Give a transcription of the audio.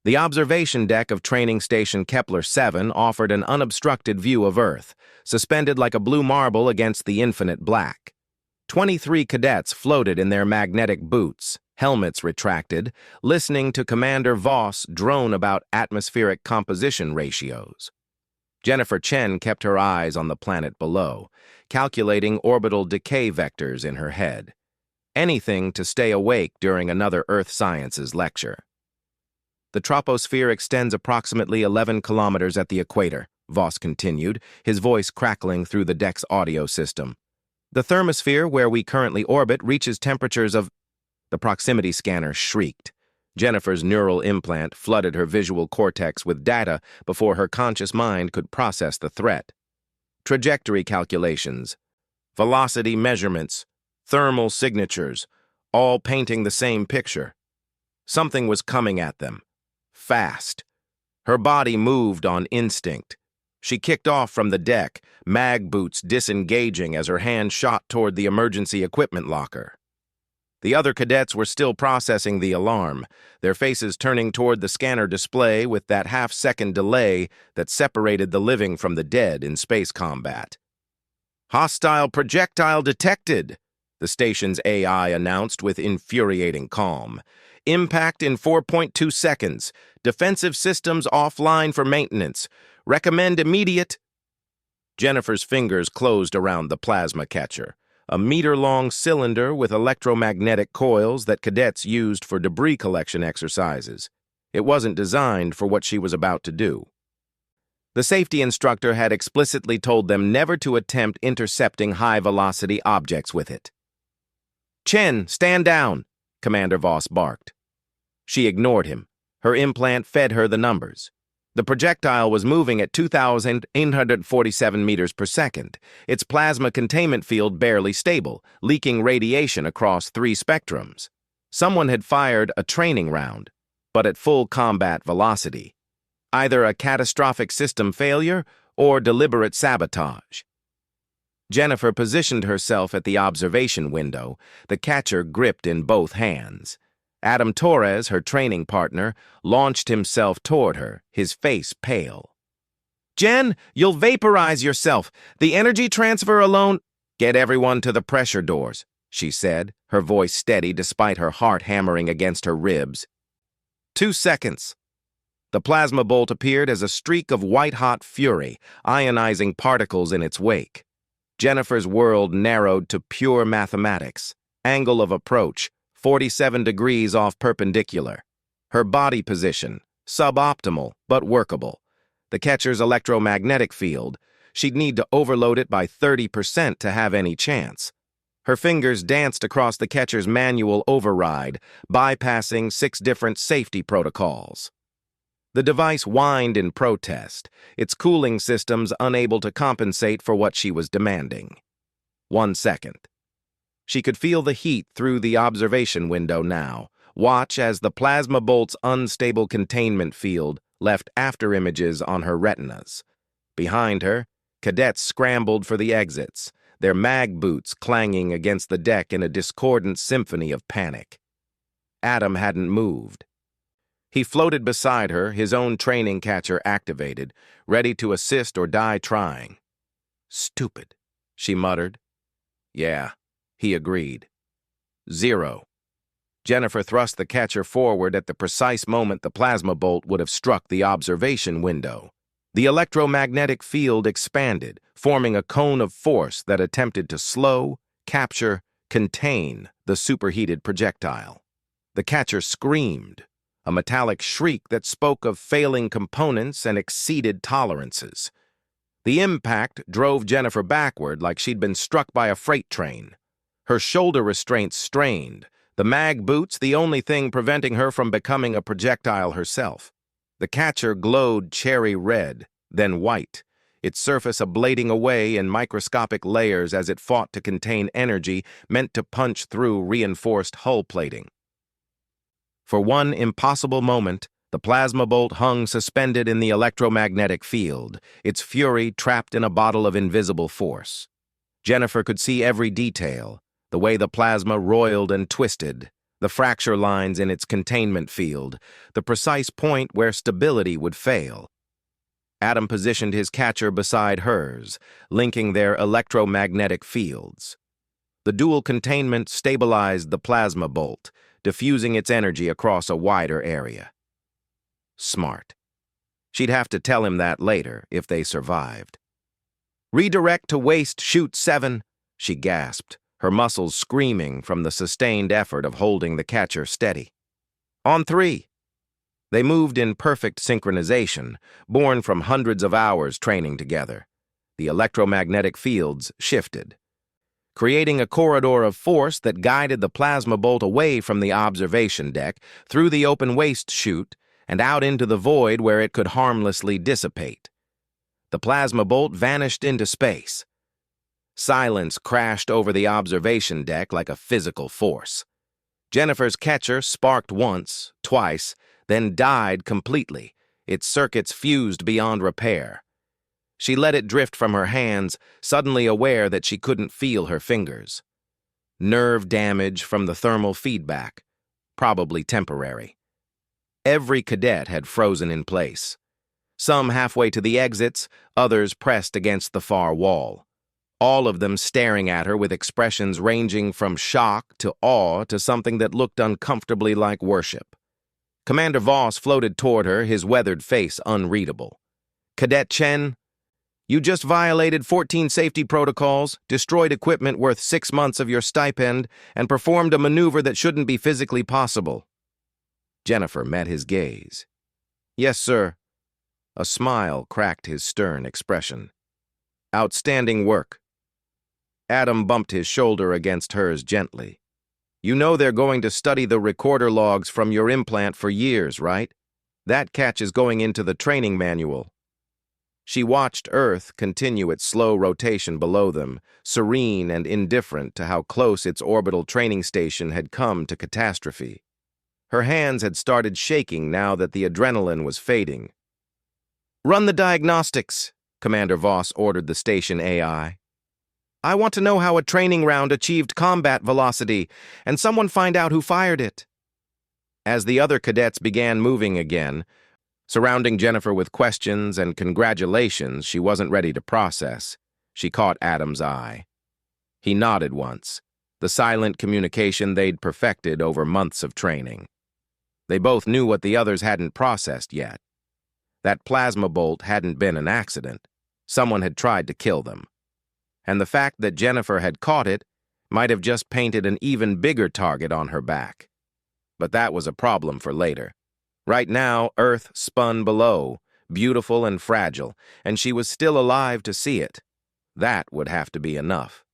The observation deck of Training Station Kepler-7 offered an unobstructed view of Earth, suspended like a blue marble against the infinite black. 23 cadets floated in their magnetic boots, helmets retracted, listening to Commander Voss drone about atmospheric composition ratios. Jennifer Chen kept her eyes on the planet below, calculating orbital decay vectors in her head. Anything to stay awake during another Earth Sciences lecture. The troposphere extends approximately 11 kilometers at the equator, Voss continued, his voice crackling through the deck's audio system. The thermosphere where we currently orbit reaches temperatures of... The proximity scanner shrieked. Jennifer's neural implant flooded her visual cortex with data before her conscious mind could process the threat. Trajectory calculations, velocity measurements, thermal signatures, all painting the same picture. Something was coming at them. Fast. Her body moved on instinct. She kicked off from the deck, mag boots disengaging as her hand shot toward the emergency equipment locker. The other cadets were still processing the alarm, their faces turning toward the scanner display with that half-second delay that separated the living from the dead in space combat. "Hostile projectile detected," the station's AI announced with infuriating calm. "Impact in 4.2 seconds. Defensive systems offline for maintenance. Recommend immediate..." Jennifer's fingers closed around the plasma catcher, a meter-long cylinder with electromagnetic coils that cadets used for debris collection exercises. It wasn't designed for what she was about to do. The safety instructor had explicitly told them never to attempt intercepting high-velocity objects with it. "Chen, stand down," Commander Voss barked. She ignored him. Her implant fed her the numbers. The projectile was moving at 2,847 meters per second, its plasma containment field barely stable, leaking radiation across 3 spectrums. Someone had fired a training round, but at full combat velocity. Either a catastrophic system failure or deliberate sabotage. Jennifer positioned herself at the observation window, the catcher gripped in both hands. Adam Torres, her training partner, launched himself toward her, his face pale. "Jen, you'll vaporize yourself. The energy transfer alone..." "Get everyone to the pressure doors," she said, her voice steady despite her heart hammering against her ribs. 2 seconds. The plasma bolt appeared as a streak of white-hot fury, ionizing particles in its wake. Jennifer's world narrowed to pure mathematics. Angle of approach, 47 degrees off perpendicular. Her body position, suboptimal but workable. The catcher's electromagnetic field, she'd need to overload it by 30% to have any chance. Her fingers danced across the catcher's manual override, bypassing 6 different safety protocols. The device whined in protest, its cooling systems unable to compensate for what she was demanding. 1 second. She could feel the heat through the observation window now, watch as the plasma bolt's unstable containment field left afterimages on her retinas. Behind her, cadets scrambled for the exits, their mag boots clanging against the deck in a discordant symphony of panic. Adam hadn't moved. He floated beside her, his own training catcher activated, ready to assist or die trying. "Stupid," she muttered. "Yeah," he agreed. 0. Jennifer thrust the catcher forward at the precise moment the plasma bolt would have struck the observation window. The electromagnetic field expanded, forming a cone of force that attempted to slow, capture, contain the superheated projectile. The catcher screamed, a metallic shriek that spoke of failing components and exceeded tolerances. The impact drove Jennifer backward like she'd been struck by a freight train. Her shoulder restraints strained, the mag boots the only thing preventing her from becoming a projectile herself. The catcher glowed cherry red, then white, its surface ablating away in microscopic layers as it fought to contain energy meant to punch through reinforced hull plating. For one impossible moment, the plasma bolt hung suspended in the electromagnetic field, its fury trapped in a bottle of invisible force. Jennifer could see every detail, the way the plasma roiled and twisted, the fracture lines in its containment field, the precise point where stability would fail. Adam positioned his catcher beside hers, linking their electromagnetic fields. The dual containment stabilized the plasma bolt, diffusing its energy across a wider area. Smart. She'd have to tell him that later, if they survived. "Redirect to waist chute 7, she gasped, her muscles screaming from the sustained effort of holding the catcher steady. "On 3. They moved in perfect synchronization, born from hundreds of hours training together. The electromagnetic fields shifted, creating a corridor of force that guided the plasma bolt away from the observation deck, through the open waist chute, and out into the void where it could harmlessly dissipate. The plasma bolt vanished into space. Silence crashed over the observation deck like a physical force. Jennifer's catcher sparked once, twice, then died completely, its circuits fused beyond repair. She let it drift from her hands, suddenly aware that she couldn't feel her fingers. Nerve damage from the thermal feedback, probably temporary. Every cadet had frozen in place. Some halfway to the exits, others pressed against the far wall. All of them staring at her with expressions ranging from shock to awe to something that looked uncomfortably like worship. Commander Voss floated toward her, his weathered face unreadable. "Cadet Chen, you just violated 14 safety protocols, destroyed equipment worth 6 months of your stipend, and performed a maneuver that shouldn't be physically possible." Jennifer met his gaze. "Yes, sir." A smile cracked his stern expression. "Outstanding work." Adam bumped his shoulder against hers gently. "You know they're going to study the recorder logs from your implant for years, right? That catch is going into the training manual." She watched Earth continue its slow rotation below them, serene and indifferent to how close its orbital training station had come to catastrophe. Her hands had started shaking now that the adrenaline was fading. "Run the diagnostics," Commander Voss ordered the station AI. "I want to know how a training round achieved combat velocity, and someone find out who fired it." As the other cadets began moving again, surrounding Jennifer with questions and congratulations she wasn't ready to process, she caught Adam's eye. He nodded once, the silent communication they'd perfected over months of training. They both knew what the others hadn't processed yet. That plasma bolt hadn't been an accident. Someone had tried to kill them. And the fact that Jennifer had caught it might have just painted an even bigger target on her back. But that was a problem for later. Right now, Earth spun below, beautiful and fragile, and she was still alive to see it. That would have to be enough.